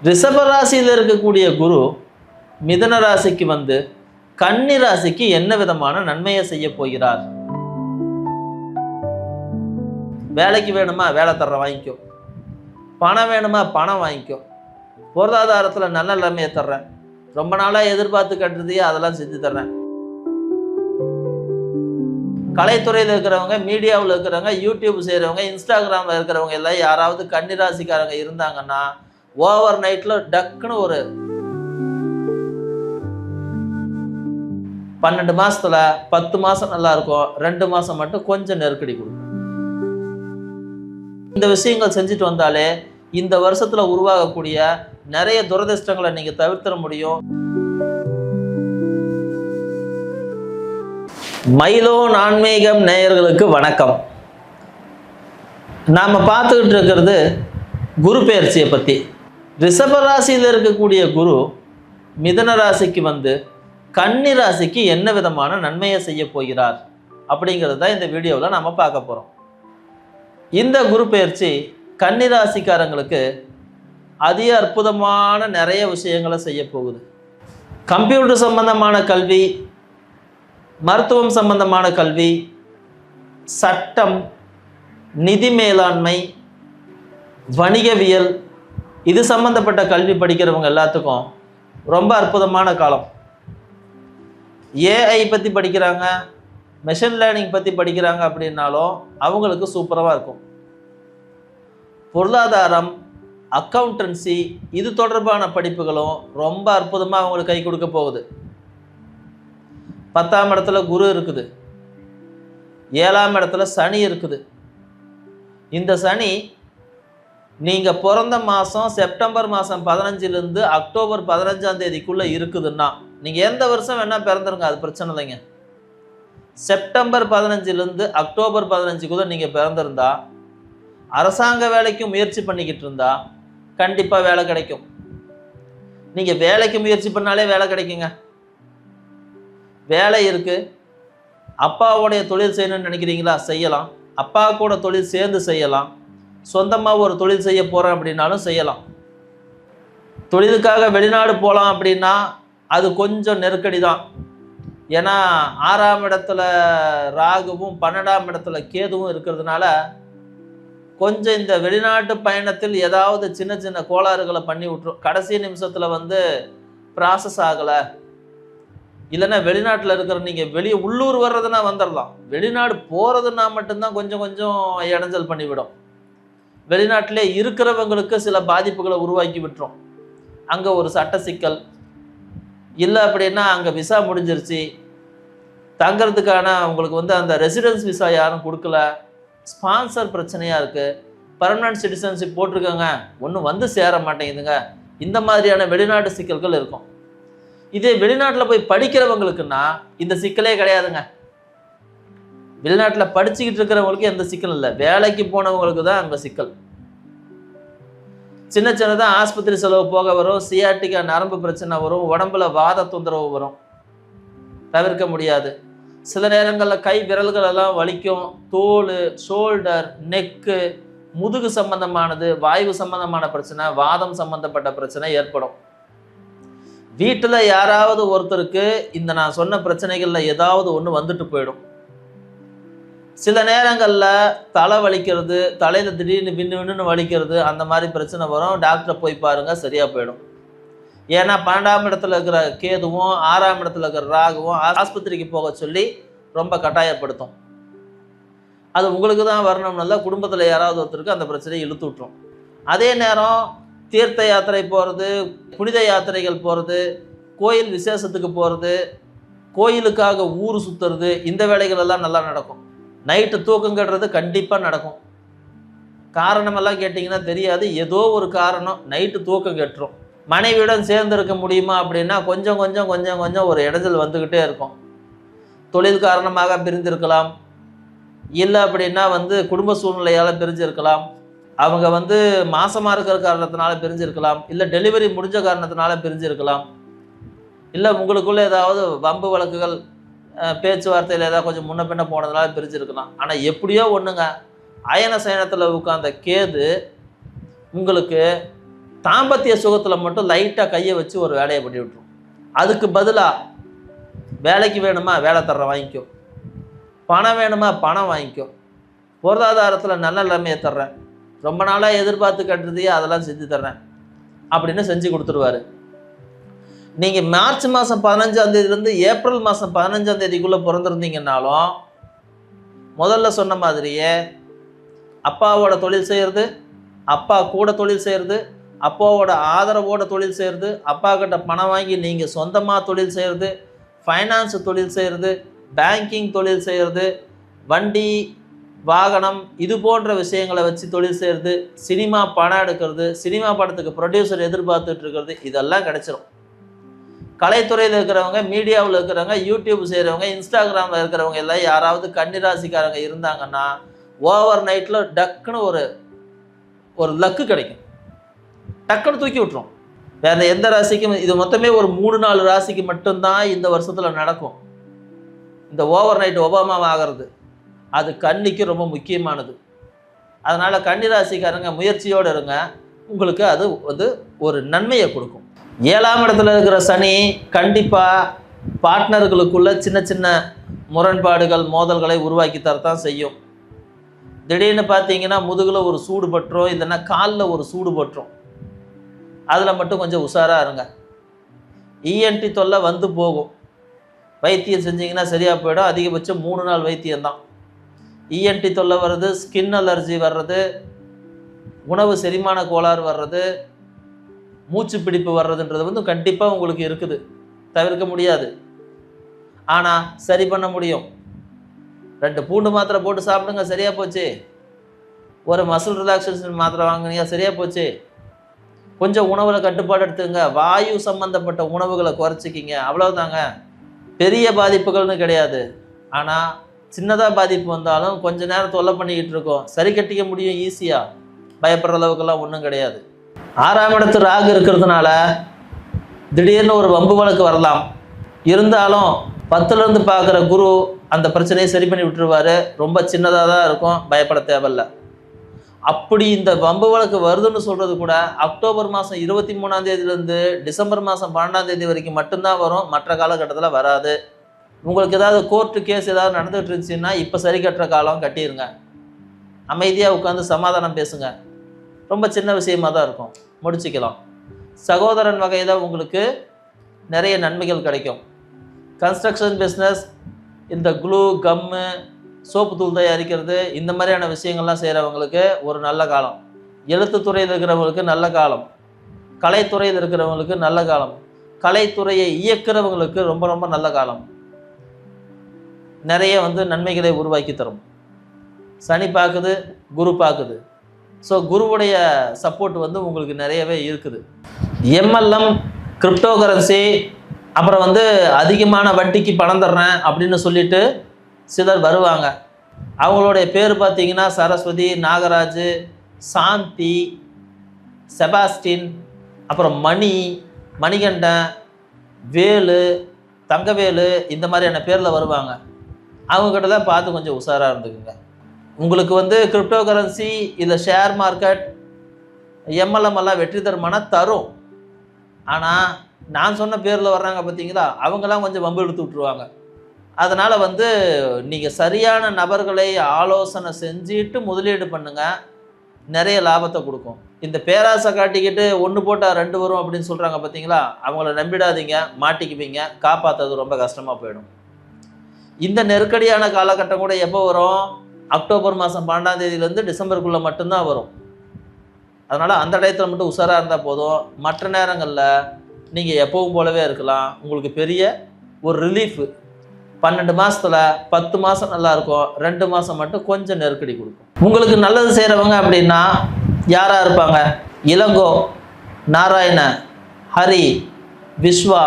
ரிஷப ராசியில் இருக்கக்கூடிய குரு மிதுன ராசிக்கு வந்து கன்னி ராசிக்கு என்ன விதமான நன்மையை செய்ய போகிறார்? வேலைக்கு வேணுமா, வேலை தர்ற வாங்கிக்கோ. பணம் வேணுமா, பணம் வாங்கிக்கோ. பொருளாதாரத்தில் நல்ல நிலைமையை தர்றேன். ரொம்ப நாளாக எதிர்பார்த்து கட்டுறதையே அதெல்லாம் செஞ்சு தர்றேன். கலைத்துறையில் இருக்கிறவங்க, மீடியாவில் இருக்கிறவங்க, யூடியூப் செய்கிறவங்க, இன்ஸ்டாகிராமில் இருக்கிறவங்க எல்லாம் யாராவது கன்னி ராசிக்காரங்க இருந்தாங்கன்னா ஓவர் நைட்டில் டக்குன்னு ஒரு 12 மாசத்துல 10 மாசம் நல்லா இருக்கும், 2 மாசம் மட்டும் கொஞ்சம் நெருக்கடி கொடுக்கும். இந்த விஷயங்கள் செஞ்சுட்டு வந்தாலே இந்த வருஷத்துல உருவாகக்கூடிய நிறைய துரதிர்ஷ்டங்களை நீங்க தவிர்த்திட முடியும். மைலோன் ஆன்மீகம் நேயர்களுக்கு வணக்கம். நாம பார்த்துக்கிட்டு இருக்கிறது குரு பெயர்ச்சியை பத்தி. ரிஷப ராசியில் இருக்கக்கூடிய குரு மிதுன ராசிக்கு வந்து கன்னி ராசிக்கு என்ன விதமான நன்மையை செய்ய போகிறார் அப்படிங்கிறது தான் இந்த வீடியோவில் நம்ம பார்க்க போகிறோம். இந்த குரு பெயர்ச்சி கன்னி ராசிக்காரங்களுக்கு அதிக அற்புதமான நிறைய விஷயங்களை செய்ய போகுது. கம்ப்யூட்டர் சம்பந்தமான கல்வி, மருத்துவம் சம்பந்தமான கல்வி, சட்டம், நிதி மேலாண்மை, வணிகவியல், இது சம்பந்தப்பட்ட கல்வி படிக்கிறவங்க எல்லாத்துக்கும் ரொம்ப அற்புதமான காலம். ஏஐ பற்றி படிக்கிறாங்க, மெஷின் லேர்னிங் பற்றி படிக்கிறாங்க அப்படின்னாலும் அவங்களுக்கு சூப்பராக இருக்கும். பொருளாதாரம், அக்கௌண்டன்சி, இது தொடர்பான படிப்புகளும் ரொம்ப அற்புதமாக அவங்களுக்கு கை கொடுக்க போகுது. 10ஆம் இடத்துல குரு இருக்குது, 7ஆம் இடத்துல சனி இருக்குது. இந்த சனி நீங்கள் பிறந்த மாதம் செப்டம்பர் மாதம் 15லேருந்து அக்டோபர் 15ஆம் தேதிக்குள்ளே இருக்குதுன்னா, நீங்கள் எந்த வருஷம் வேணால் பிறந்துருங்க, அது பிரச்சனை இல்லைங்க. செப்டம்பர் 15லேருந்து அக்டோபர் 15க்குள்ளே நீங்கள் பிறந்திருந்தா, அரசாங்க வேலைக்கு முயற்சி பண்ணிக்கிட்டு இருந்தா கண்டிப்பாக வேலை கிடைக்கும். நீங்கள் வேலைக்கு முயற்சி பண்ணாலே வேலை கிடைக்குங்க. வேலை இருக்குது, அப்பாவுடைய தொழில் செய்யணும்னு நினைக்கிறீங்களா, செய்யலாம். அப்பா கூட தொழில் சேர்ந்து செய்யலாம். சொந்தமாக ஒரு தொழில் செய்ய போகிறேன் அப்படின்னாலும் செய்யலாம். தொழிலுக்காக வெளிநாடு போகலாம் அப்படின்னா அது கொஞ்சம் நெருக்கடி தான். ஏன்னா 6ஆம் இடத்துல ராகுவும் 12ஆம் இடத்துல கேதுவும் இருக்கிறதுனால கொஞ்சம் இந்த வெளிநாட்டு பயணத்தில் ஏதாவது சின்ன சின்ன கோளாறுகளை பண்ணி விட்டுரும். கடைசி நிமிஷத்தில் வந்து ப்ராசஸ் ஆகலை, இல்லைன்னா வெளிநாட்டில் இருக்கிற நீங்கள் உள்ளூர் வர்றதுன்னா வந்துடலாம். வெளிநாடு போகிறதுனா மட்டும்தான் கொஞ்சம் கொஞ்சம் இடைஞ்சல் பண்ணிவிடும். வெளிநாட்டிலே இருக்கிறவங்களுக்கு சில பாதிப்புகளை உருவாக்கி விட்டுரும். அங்கே ஒரு சட்ட சிக்கல், இல்லை அப்படின்னா அங்கே விசா முடிஞ்சிருச்சு, தங்கிறதுக்கான உங்களுக்கு வந்து அந்த ரெசிடென்ஸ் விசா யாரும் கொடுக்கல, ஸ்பான்சர் பிரச்சனையாக இருக்குது, பர்மனன்ட் சிட்டிசன்ஷிப் போட்டிருக்காங்க, ஒன்றும் வந்து சேர மாட்டேங்குதுங்க. இந்த மாதிரியான வெளிநாட்டு சிக்கல்கள் இருக்கும். இதே வெளிநாட்டில் போய் படிக்கிறவங்களுக்குன்னா இந்த சிக்கலே கிடையாதுங்க. வெளிநாட்டில் படிச்சுக்கிட்டு இருக்கிறவங்களுக்கு எந்த சிக்கல் இல்லை, வேலைக்கு போனவங்களுக்கு தான் அங்கே சிக்கல். சின்ன சின்னதாக ஆஸ்பத்திரி செலவு போக வரும், சியாட்டிக்கா நரம்பு பிரச்சனை வரும், உடம்புல வாத தொந்தரவு வரும், தவிர்க்க முடியாது. சில நேரங்களில் கை விரல்கள் எல்லாம் வலிக்கும், தோல், ஷோல்டர், நெக்கு, முதுகு சம்பந்தமானது, வாய்வு சம்பந்தமான பிரச்சனை, வாதம் சம்பந்தப்பட்ட பிரச்சனை ஏற்படும். வீட்டில் யாராவது ஒருத்தருக்கு இந்த நான் சொன்ன பிரச்சனைகளில் ஏதாவது ஒன்று வந்துட்டு போயிடும். சில நேரங்களில் தலை வலிக்கிறது, தலையில் திடீர்னு விண்ணு வலிக்கிறது, அந்த மாதிரி பிரச்சனை வரும். டாக்டரை போய் பாருங்கள், சரியாக போயிடும். ஏன்னா 12ஆம் இடத்துல இருக்கிற கேதுவும் 6ஆம் இடத்துல இருக்கிற ராகுவும் ஆஸ்பத்திரிக்கு போக சொல்லி ரொம்ப கட்டாயப்படுத்தும். அது உங்களுக்கு தான் வரணும்னால குடும்பத்தில் யாராவது ஒருத்தருக்கு அந்த பிரச்சனையை இழுத்து விட்டுரும். அதே நேரம் தீர்த்த யாத்திரை போகிறது, புனித யாத்திரைகள் போகிறது, கோயில் விசேஷத்துக்கு போகிறது, கோயிலுக்காக ஊர் சுற்றுறது, இந்த வேலைகள் எல்லாம் நல்லா நடக்கும். நைட்டு தூக்கம் கட்டுறது கண்டிப்பாக நடக்கும். காரணமெல்லாம் கேட்டிங்கன்னா தெரியாது, ஏதோ ஒரு காரணம் நைட்டு தூக்கம் கட்டுரும். மனைவியுடன் சேர்ந்துருக்க முடியுமா அப்படின்னா கொஞ்சம் கொஞ்சம் கொஞ்சம் கொஞ்சம் ஒரு இடைஞ்சல் வந்துக்கிட்டே இருக்கும். தொழில் காரணமாக பிரிந்திருக்கலாம், இல்லை அப்படின்னா வந்து குடும்ப சூழ்நிலையால் பிரிஞ்சிருக்கலாம், அவங்க வந்து மாசமாக இருக்கிற காரணத்தினால பிரிஞ்சிருக்கலாம், இல்லை டெலிவரி முடிஞ்ச காரணத்தினால பிரிஞ்சிருக்கலாம், இல்லை உங்களுக்குள்ளே ஏதாவது வம்பு வழக்குகள் பேச்சுவார்த்தையில் ஏதாவது கொஞ்சம் முன்ன பின்ன போனதுனால பிரிஞ்சிருக்கலாம். ஆனால் எப்படியோ ஒன்றுங்க, அயன சயனத்தில் உட்கார்ந்த கேது உங்களுக்கு தாம்பத்திய சுகத்தில் மட்டும் லைட்டாக கையை வச்சு ஒரு வேலையை பண்ணி விட்டுரும். அதுக்கு பதிலாக வேலைக்கு வேணுமா வேலை தர்ற வாங்கிக்கோ, பணம் வேணுமா பணம் வாங்கிக்கோ, பொருளாதாரத்தில் நல்ல நிலைமையை தர்றேன், ரொம்ப நாளாக எதிர்பார்த்து கட்டுறதையே அதெல்லாம் செஞ்சு தர்றேன் அப்படின்னு செஞ்சு கொடுத்துருவாரு. நீங்கள் மார்ச் மாதம் 15ஆம் தேதியிலேருந்து ஏப்ரல் மாதம் 15ஆம் தேதிக்குள்ளே பிறந்திருந்தீங்கன்னாலும் முதல்ல சொன்ன மாதிரியே அப்பாவோட தொழில் செய்கிறது, அப்பா கூட தொழில் செய்கிறது, அப்பாவோட ஆதரவோட தொழில் செய்கிறது, அப்பா கிட்ட பணம் வாங்கி நீங்கள் சொந்தமாக தொழில் செய்கிறது, ஃபைனான்ஸ் தொழில் செய்கிறது, பேங்கிங் தொழில் செய்கிறது, வண்டி வாகனம் இது போன்ற விஷயங்களை வச்சு தொழில் செய்கிறது, சினிமா படம் எடுக்கிறது, சினிமா படத்துக்கு ப்ரொடியூசர் எதிர்பார்த்துட்டு இருக்கிறது, இதெல்லாம் கிடைச்சிரும். கலைத்துறையில் இருக்கிறவங்க, மீடியாவில் இருக்கிறவங்க, யூடியூப் செய்கிறவங்க, இன்ஸ்டாகிராமில் இருக்கிறவங்க எல்லாம் யாராவது கன்னிராசிக்காரங்க இருந்தாங்கன்னா ஓவர் நைட்டில் டக்குன்னு ஒரு லக்கு கிடைக்கும், டக்குன்னு தூக்கி விட்டுரும். வேறு எந்த ராசிக்கும் இது மொத்தமே ஒரு 3-4 ராசிக்கு மட்டும்தான் இந்த வருஷத்தில் நடக்கும். இந்த ஓவர் நைட் ஒபாமா ஆகிறது அது கன்னிக்கு ரொம்ப முக்கியமானது. அதனால் கன்னி ராசிக்காரங்க முயற்சியோடு இருங்க, உங்களுக்கு அது வந்து ஒரு நன்மையை கொடுக்கும். 7ஆம் இடத்துல இருக்கிற சனி கண்டிப்பாக பார்ட்னர்களுக்குள்ள சின்ன சின்ன முரண்பாடுகள் மோதல்களை உருவாக்கி தரத்தான் செய்யும். திடீர்னு பார்த்தீங்கன்னா முதுகில் ஒரு சூடு பட்டுரும், இல்லைன்னா காலில் ஒரு சூடு பட்டுரும். அதில் மட்டும் கொஞ்சம் உஷாராக இருங்க. இஎன்டி தொல்லை வந்து போகும், வைத்தியம் செஞ்சிங்கன்னா சரியாக போயிடும். அதிகபட்சம் 3 நாள் வைத்தியம்தான். இஎன்டி தொல்லை வர்றது, ஸ்கின் அலர்ஜி வர்றது, உணவு செரிமான கோளாறு வர்றது, மூச்சு பிடிப்பு வர்றதுன்றது வந்து கண்டிப்பாக உங்களுக்கு இருக்குது, தவிர்க்க முடியாது. ஆனால் சரி பண்ண முடியும். 2 பூண்டு மாத்திரை போட்டு சாப்பிடுங்க, சரியாக போச்சு. ஒரு மசில் ரிலாக்ஸேஷன் மாத்திரை வாங்குனீங்க, சரியாக போச்சு. கொஞ்சம் உணவில் கட்டுப்பாடு எடுத்துங்க, வாயு சம்மந்தப்பட்ட உணவுகளை குறைச்சிக்கிங்க, அவ்வளோதாங்க. பெரிய பாதிப்புகள்னு கிடையாது. ஆனால் சின்னதாக பாதிப்பு வந்தாலும் கொஞ்ச நேரம் தொல்லை பண்ணிக்கிட்டு இருக்கோம், சரி கட்டிக்க முடியும் ஈஸியாக, பயப்படுற அளவுக்கெல்லாம் ஒன்றும் கிடையாது. 6ஆம் இடத்து ராகு இருக்கிறதுனால திடீர்னு ஒரு வம்பு வழக்கு வரலாம். இருந்தாலும் 10லேருந்து பார்க்குற குரு அந்த பிரச்சனையை சரி பண்ணி விட்டுருவார். ரொம்ப சின்னதாக தான் இருக்கும், பயப்பட தேவையில்லை. அப்படி இந்த வம்பு வழக்கு வருதுன்னு சொல்கிறது கூட அக்டோபர் மாதம் 23ஆம் தேதியிலேருந்து டிசம்பர் மாதம் 12ஆம் தேதி வரைக்கும் மட்டும்தான் வரும், மற்ற காலகட்டத்தில் வராது. உங்களுக்கு ஏதாவது கோர்ட்டு கேஸ் ஏதாவது நடந்துகிட்டு இருந்துச்சுன்னா இப்போ சரி கட்டுற காலம் கட்டிடுங்க. அமைதியாக உட்காந்து சமாதானம் பேசுங்க, ரொம்ப சின்ன விஷயமாக தான் இருக்கும், முடிச்சுக்கலாம். சகோதரன் வகையில் உங்களுக்கு நிறைய நன்மைகள் கிடைக்கும். கன்ஸ்ட்ரக்ஷன் பிஸ்னஸ், இந்த க்ளூ கம்மு சோப்பு தூள் தயாரிக்கிறது இந்த மாதிரியான விஷயங்கள்லாம் செய்கிறவங்களுக்கு ஒரு நல்ல காலம். எழுத்துத்துறையில் இருக்கிறவங்களுக்கு நல்ல காலம், கலைத்துறையில் இருக்கிறவங்களுக்கு நல்ல காலம், கலைத்துறையை இயக்கிறவங்களுக்கு ரொம்ப ரொம்ப நல்ல காலம். நிறைய வந்து நன்மைகளை உருவாக்கி தரும். சனி பார்க்குது, குரு பார்க்குது. ஸோ குருவுடைய சப்போர்ட் வந்து உங்களுக்கு நிறையவே இருக்குது. எம்எல்எம், கிரிப்டோ கரன்சி, அப்புறம் வந்து அதிகமான வட்டிக்கு பணம் தர்றேன் அப்படின்னு சொல்லிட்டு சிலர் வருவாங்க. அவங்களுடைய பேர் பார்த்தீங்கன்னா சரஸ்வதி, நாகராஜ், சாந்தி, செபாஸ்டின், அப்புறம் மணி, மணிகண்டன், வேலு, தங்கவேலு, இந்த மாதிரியான பேரில் வருவாங்க. அவங்கக்கிட்ட தான் பார்த்து கொஞ்சம் உஷாராக இருந்துக்குங்க. உங்களுக்கு வந்து கிரிப்டோ கரன்சி இல்லை ஷேர் மார்க்கெட் எம்எல்எம் எல்லாம் வெற்றி தருமானா தரும். ஆனால் நான் சொன்ன பேரில் வர்றாங்க பார்த்தீங்களா, அவங்களாம் கொஞ்சம் வம்பு இழுத்து விட்ருவாங்க. அதனால் வந்து நீங்கள் சரியான நபர்களை ஆலோசனை செஞ்சுட்டு முதலீடு பண்ணுங்கள், நிறைய லாபத்தை கொடுக்கும். இந்த பேராசை காட்டிக்கிட்டு 1 போட்டால் 2 வரும் அப்படின்னு சொல்கிறாங்க பார்த்தீங்களா, அவங்கள நம்பிடாதீங்க, மாட்டிக்குவீங்க, காப்பாற்றுறது ரொம்ப கஷ்டமாக போயிடும். இந்த நெருக்கடியான காலகட்டம் கூட எப்போ வரும், அக்டோபர் மாதம் 12ஆம் தேதியிலேருந்து டிசம்பருக்குள்ளே மட்டும்தான் வரும். அதனால் அந்த டயத்தில் மட்டும் உஷாராக இருந்தால் போதும். மற்ற நேரங்களில் நீங்கள் எப்பவும் போலவே இருக்கலாம். உங்களுக்கு பெரிய ஒரு ரிலீஃபு. 12 மாதத்தில் 10 மாதம் நல்லாயிருக்கும், 2 மாதம் மட்டும் கொஞ்சம் நெருக்கடி கொடுக்கும். உங்களுக்கு நல்லது செய்கிறவங்க அப்படின்னா யாராக இருப்பாங்க? இளங்கோ, நாராயண, ஹரி, விஸ்வா,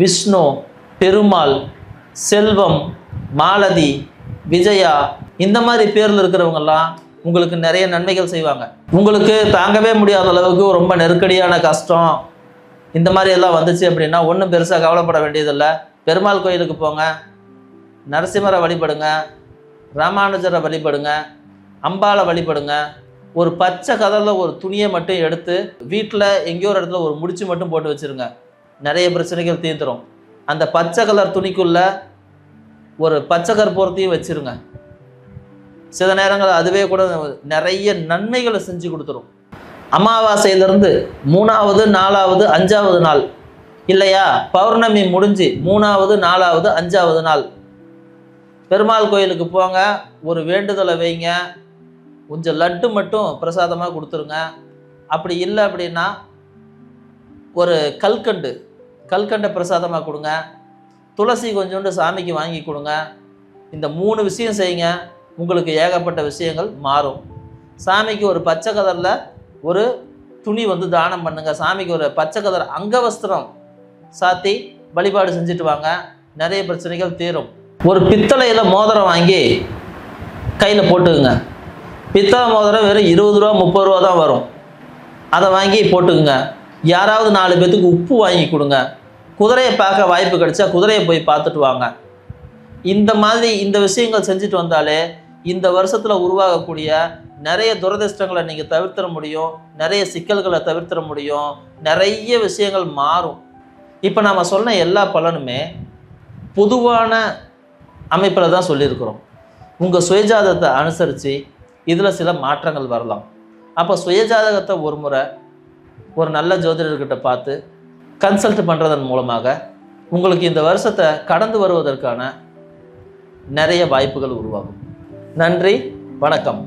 விஷ்ணு, பெருமாள், செல்வம், மாலதி, விஜயா, இந்த மாதிரி பேரில் இருக்கிறவங்கெல்லாம் உங்களுக்கு நிறைய நன்மைகள் செய்வாங்க. உங்களுக்கு தாங்கவே முடியாத அளவுக்கு ரொம்ப நெருக்கடியான கஷ்டம் இந்த மாதிரி எல்லாம் வந்துச்சு அப்படின்னா ஒன்றும் பெருசாக கவலைப்பட வேண்டியதில்லை. பெருமாள் கோயிலுக்கு போங்க, நரசிம்மரை வழிபடுங்க, ராமானுஜரை வழிபடுங்க, அம்பாளை வழிபடுங்க, ஒரு பச்சை கலரில் ஒரு துணியை மட்டும் எடுத்து வீட்டில் எங்கேயோ ஒரு இடத்துல ஒரு முடிச்சு மட்டும் போட்டு வச்சுருங்க. நிறைய பிரச்சனைகள் தீர்ந்துடும். அந்த பச்சை கலர் துணிக்குள்ளே ஒரு பச்சை கற்பூரத்தையும் வச்சுருங்க. சில நேரங்கள் அதுவே கூட நிறைய நன்மைகளை செஞ்சு கொடுத்துரும். அமாவாசையிலிருந்து 3வது 4வது 5வது நாள் இல்லையா, பௌர்ணமி முடிஞ்சு 3வது 4வது 5வது நாள் பெருமாள் கோயிலுக்கு போங்க, ஒரு வேண்டுதலை வைங்க, கொஞ்சம் லட்டு மட்டும் பிரசாதமாக கொடுத்துருங்க. அப்படி இல்லை அப்படின்னா ஒரு கல்கண்டை பிரசாதமாக கொடுங்க. துளசி கொஞ்சோண்டு சாமிக்கு வாங்கி கொடுங்க. இந்த 3 விஷயம் செய்யுங்க, உங்களுக்கு ஏகப்பட்ட விஷயங்கள் மாறும். சாமிக்கு ஒரு பச்சை கலரில் ஒரு துணி தானம் பண்ணுங்க. சாமிக்கு ஒரு பச்சை கலர் அங்கவஸ்திரம் சாத்தி வழிபாடு செஞ்சுட்டு வாங்க, நிறைய பிரச்சனைகள் தீரும். ஒரு பித்தளையில் மோதிரம் வாங்கி கையில் போட்டுக்குங்க. பித்தளை மோதிரம் வெறும் 20 ரூபா 30 ரூபா தான் வரும். அதை வாங்கி போட்டுக்குங்க. யாராவது 4 பேத்துக்கு உப்பு வாங்கி கொடுங்க. குதிரையை பார்க்க வாய்ப்பு கிடைச்சா குதிரையை போய் பார்த்துட்டு வாங்க. இந்த மாதிரி இந்த விஷயங்கள் செஞ்சுட்டு வந்தாலே இந்த வருஷத்தில் உருவாகக்கூடிய நிறைய துரதிர்ஷ்டங்களை நீங்கள் தவிர்த்திட முடியும், நிறைய சிக்கல்களை தவிர்த்திட முடியும், நிறைய விஷயங்கள் மாறும். இப்போ நாம் சொன்ன எல்லா பலனுமே பொதுவான அமைப்பில் தான் சொல்லியிருக்கிறோம். உங்கள் சுயஜாதகத்தை அனுசரித்து இதில் சில மாற்றங்கள் வரலாம். அப்போ சுயஜாதகத்தை ஒரு முறை ஒரு நல்ல ஜோதிடர்கிட்ட பார்த்து கன்சல்ட் பண்ணுறதன் மூலமாக உங்களுக்கு இந்த வருஷத்தை கடந்து வருவதற்கான நிறைய வாய்ப்புகள் உருவாகும். நன்றி, வணக்கம்.